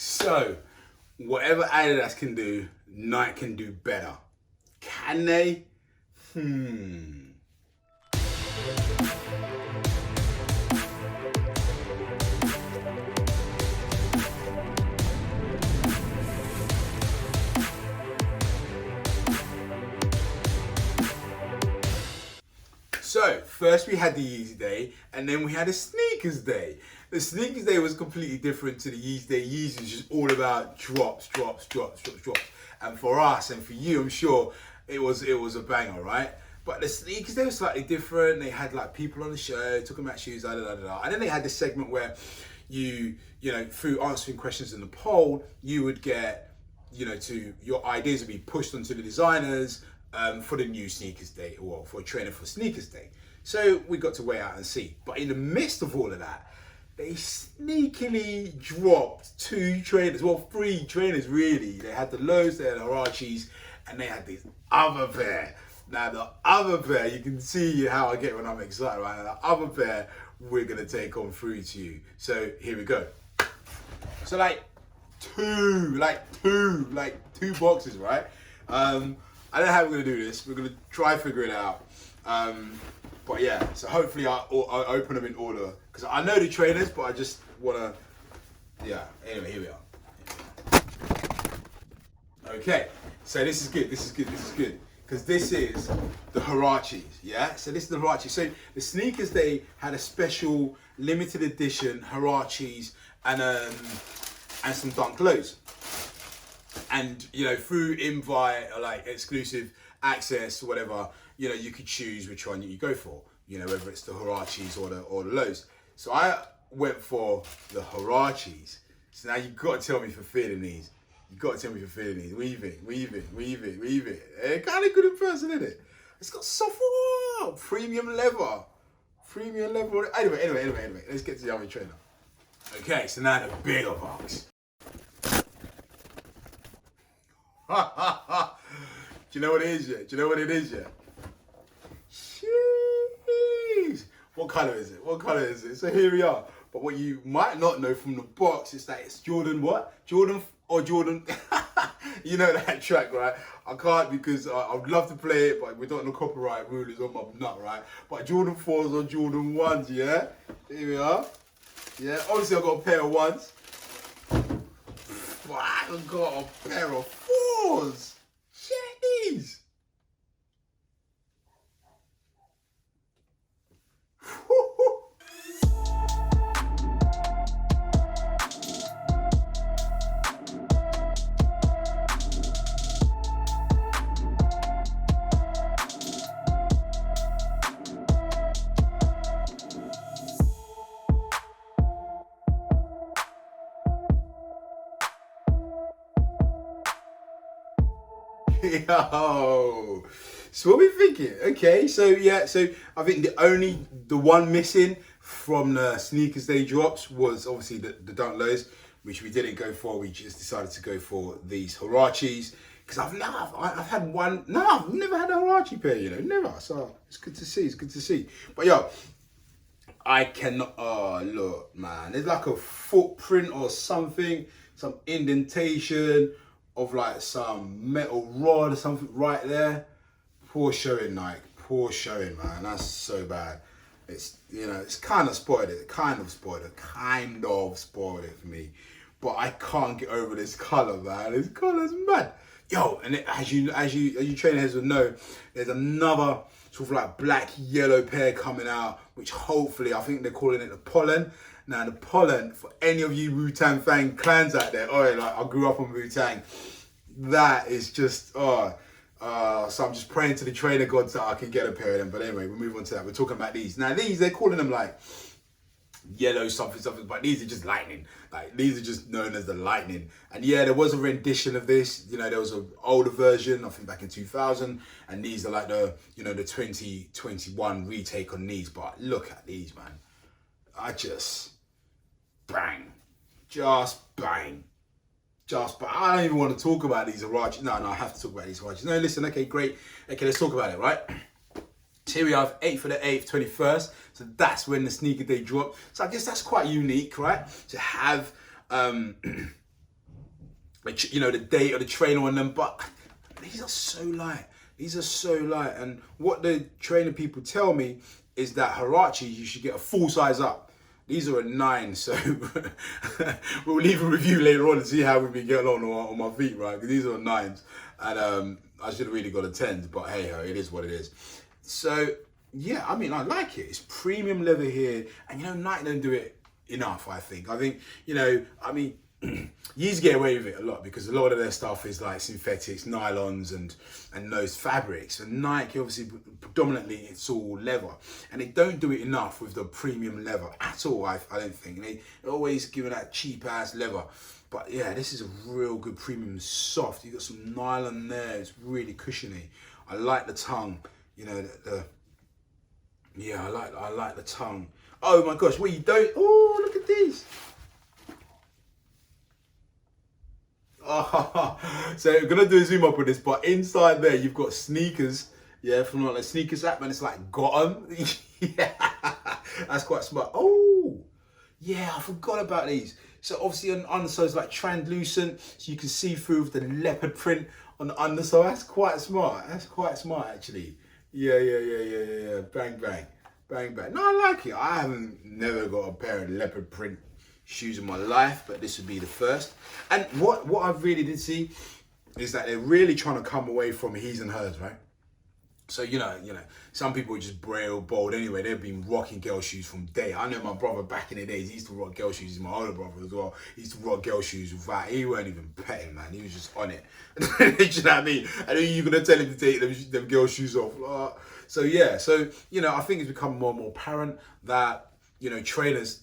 So, whatever Adidas can do, Nike can do better. Can they? So, first we had the Yeezy Day, and then we had a Sneakers Day. The Sneakers Day was completely different to the Yeezy Day. Yeezy is just all about drops. And for us, and for you, I'm sure, it was a banger, right? But the Sneakers Day was slightly different. They had like people on the show, talking about shoes, And then they had this segment where you know, through answering questions in the poll, you would get, to your ideas would be pushed onto the designers, for the new Sneakers Day, or for a trainer for Sneakers Day. So we got to weigh out and see. But in the midst of all of that, they sneakily dropped 2 trainers, well, 3 trainers really. They had the Lows, they had the Huaraches, and they had this other pair. Now the other pair, you can see how I get when I'm excited, right? The other pair we're gonna take on through to you. So here we go. So like two boxes, right? I don't know how we're gonna do this. We're gonna try and figure it out. But yeah, so hopefully I'll open them in order, because I know the trainers, but I just wanna, yeah. Anyway, here we are. Okay, so this is good. Because this is the Huaraches, yeah? So this is the Huaraches. So the Sneakers Day had a special limited edition Huaraches and some Dunk Lows. And, through invite or like exclusive access or whatever, you could choose which one you go for, whether it's the Huaraches or the Lows. So I went for the Huaraches. So now you've got to tell me for feeling these. Weave it. Kind of good in person, isn't it? It's got soft, premium leather. Anyway, let's get to the other trainer. Okay, so now the bigger box. Do you know what it is yet? Jeez. What colour is it? So here we are. But what you might not know from the box is that it's Jordan what? Jordan. You know that track, right? I can't, because I'd love to play it, but we don't know copyright rulers on my nut, right? But Jordan 4s or Jordan 1s, yeah? Here we are. Yeah, obviously I've got a pair of 1s. But I haven't got a pair of 4s. Check these. Yo, so what are we thinking? Okay, so I think the one missing from the Sneakers Day drops was obviously the Dunk Lows, which we didn't go for. We just decided to go for these Huaraches, because I've had one. No, I've never had a Huarache pair, never. So it's good to see. But yo, I cannot. Oh look, man, there's like a footprint or something, some indentation of like some metal rod or something right there. Poor showing, Nike. Poor showing, man. That's so bad. It's, it's kind of spoiled it for me. But I can't get over this color, man. This color's mad. Yo, and as you trainer heads will know, there's another sort of like black yellow pair coming out, which hopefully, I think they're calling it the Pollen. Now the Pollen, for any of you Wu-Tang fan clans out there, I grew up on Wu-Tang. That is just, so I'm just praying to the trainer gods that I can get a pair of them. But anyway, we'll move on to that. We're talking about these. Now these, they're calling them like yellow something, but these are just Lightning. Like, these are just known as the Lightning. And yeah, there was a rendition of this. There was an older version, I think back in 2000. And these are like the 2021 retake on these. But look at these, man. I just bang. But I don't even want to talk about these Huaraches. No, I have to talk about these Huaraches. No, listen, okay, great. Okay, let's talk about it, right? So here we have 8th for the 8th, 21st. So that's when the Sneaker Day dropped. So I guess that's quite unique, right? To have you know, the date or the trainer on them, but these are so light. These are so light. And what the trainer people tell me is that Huarache, you should get a full size up. These are a 9, so we'll leave a review later on and see how we've been getting on my feet, right? Because these are 9s, and I should have really got a 10, but hey ho, it is what it is. So yeah, I mean, I like it. It's premium leather here, and you know, Nike don't do it enough. I think, you know, I mean, Yeezy get away with it a lot because a lot of their stuff is like synthetics, nylons, and those fabrics. And Nike, obviously, predominantly it's all leather, and they don't do it enough with the premium leather at all. I don't think they're always giving that cheap ass leather. But yeah, this is a real good premium, soft. You got some nylon there. It's really cushiony. I like the tongue. You know, yeah, I like the tongue. Oh my gosh, what you don't? Oh, look at these. Oh, so we're gonna do a zoom up with this, but inside there you've got sneakers. Yeah, from like a sneakers app, and it's like got 'em. Yeah, that's quite smart. Oh, yeah, I forgot about these. So obviously on the underside is like translucent, so you can see through with the leopard print on the underside. That's quite smart. That's quite smart actually. Yeah. Bang bang, bang bang. No, I like it. I haven't never got a pair of leopard print shoes in my life, but this would be the first. And what I really did see is that they're really trying to come away from his and hers, right? So you know, some people are just real bold anyway. They've been rocking girl shoes from day. I know my brother back in the days, he used to rock girl shoes. He's my older brother as well. He used to rock girl shoes without, he weren't even petting, man. He was just on it. Do you know what I mean? And then you're gonna tell him to take them girl shoes off. So yeah, so you know, I think it's become more and more apparent that, you know, trainers,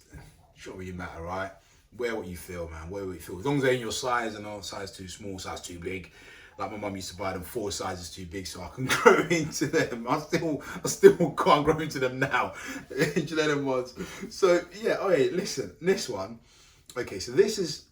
shouldn't really matter, right? Wear what you feel, man. Wear what you feel. As long as they're in your size and not size too small, size too big. Like my mum used to buy them 4 sizes too big so I can grow into them. I still can't grow into them now. Do you know them ones? So yeah, okay, listen, this one. Okay, so this is,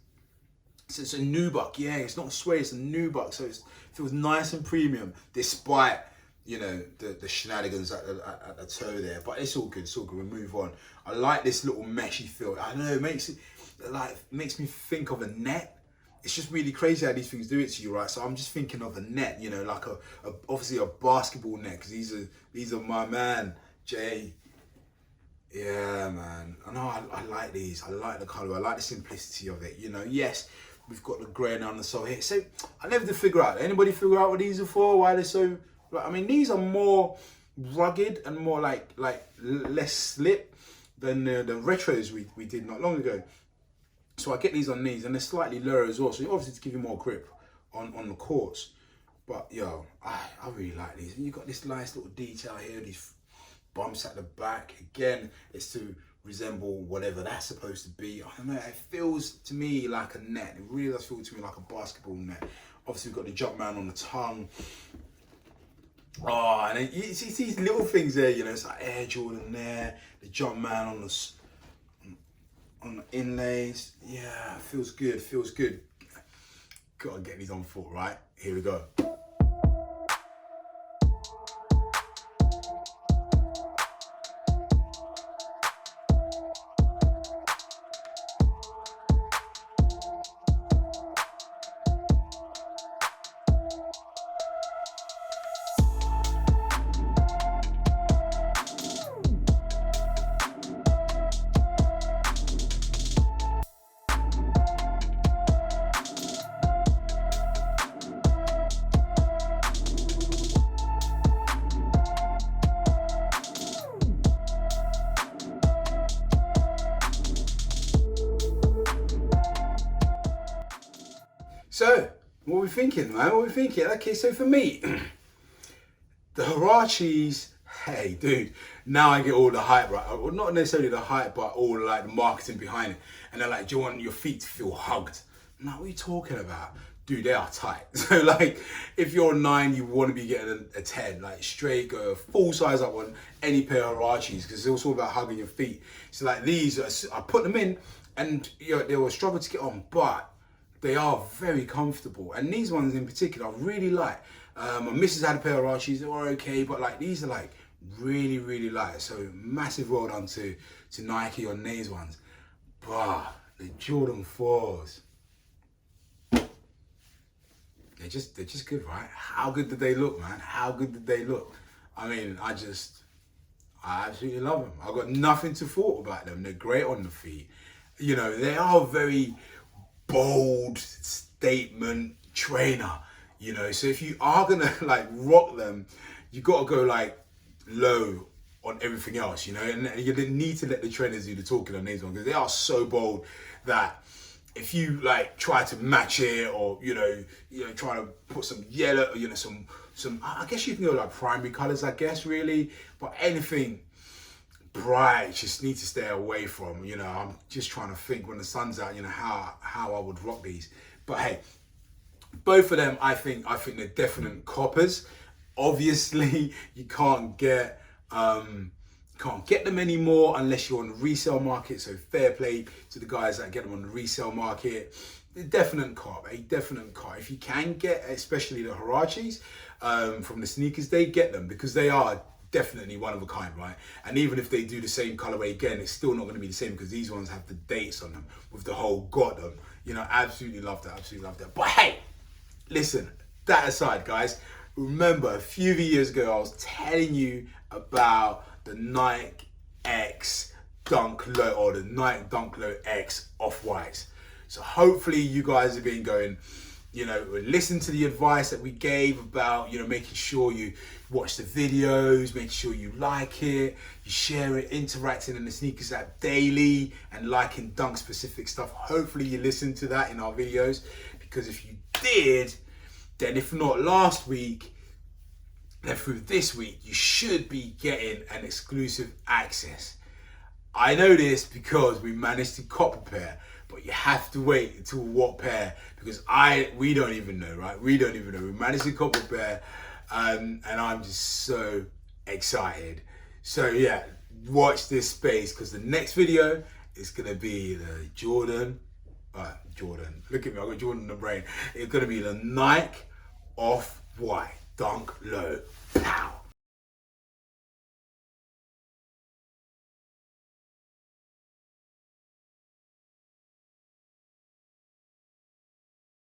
it's a nubuck. Yeah, it's not suede, it's a nubuck. So it feels nice and premium despite, you know, the shenanigans at the toe there, but it's all good. It's all good. We move on. I like this little meshy feel. I don't know, it makes me think of a net. It's just really crazy how these things do it to you, right? So I'm just thinking of a net, you know, like obviously a basketball net, because these are my man, Jay. Yeah, man. I know I like these. I like the colour. I like the simplicity of it. You know, yes, we've got the grey on the sole here. So I never did figure out. Anybody figure out what these are for? Why they're so? I mean, these are more rugged and more like less slip than the retros we did not long ago. So I get these on these, and they're slightly lower as well. So obviously to give you more grip on the courts. But yo, I really like these. And you've got this nice little detail here, these bumps at the back. Again, it's to resemble whatever that's supposed to be. I don't know, it feels to me like a net. It really does feel to me like a basketball net. Obviously we've got the Jumpman on the tongue. Oh, and then you see these little things there, you know, it's like Air Jordan there, the Jumpman on the inlays. Yeah, feels good, feels good. Gotta get these on foot, right? Here we go. So, what are we thinking, man? What are we thinking? Okay, so for me, the Huaraches, hey, dude, now I get all the hype, right? Well, not necessarily the hype, but all like the marketing behind it. And they're like, do you want your feet to feel hugged? Now, what are you talking about? Dude, they are tight. So like, if you're a 9, you want to be getting a 10, like straight, go full size up on any pair of Huaraches, because it's all about hugging your feet. So like these, I put them in, and you know, they were a struggle to get on, but they are very comfortable. And these ones in particular, I really like. My missus had a pair of Huaraches, they were okay, but like these are like really, really light. So massive well done to Nike on these ones. But the Jordan 4s, they're just good, right? How good did they look, man? How good did they look? I mean, I absolutely love them. I've got nothing to fault about them. They're great on the feet. You know, they are a very bold statement trainer, you know. So if you are gonna like rock them, you gotta go like low on everything else, you know, and you need to let the trainers do the talking on these ones because they are so bold that if you like try to match it or you know try to put some yellow, you know, some I guess you can go like primary colors, I guess, really, but anything bright just need to stay away from. You know, I'm just trying to think when the sun's out, you know, how I would rock these. But hey, both of them, I think they're definite coppers. Obviously, you can't get them anymore unless you're on the resale market. So fair play to the guys that get them on the resale market. A definite cop. If you can get, especially the Huaraches from the sneakers day, get them because they are definitely one of a kind, right? And even if they do the same colorway again, it's still not going to be the same because these ones have the dates on them with the whole got them. You know, absolutely love that. But hey, listen, that aside, guys, remember a few years ago I was telling you about the Nike X Dunk Low or the Nike Dunk Low X Off-Whites. So hopefully you guys have been going, you know, listen to the advice that we gave about, you know, making sure you watch the videos, make sure you like it, you share it, interacting in the sneakers app daily and liking dunk specific stuff. Hopefully you listened to that in our videos, because if you did, then if not last week, then through this week, you should be getting an exclusive access. I know this because we managed to cop a pair, but you have to wait until what pair, because we don't even know, right? We don't even know. We managed to cop a pair, and I'm just so excited. So yeah, watch this space because the next video is gonna be the Jordan. Look at me, I got Jordan in the brain. It's gonna be the Nike Off-White Dunk Low. Pow.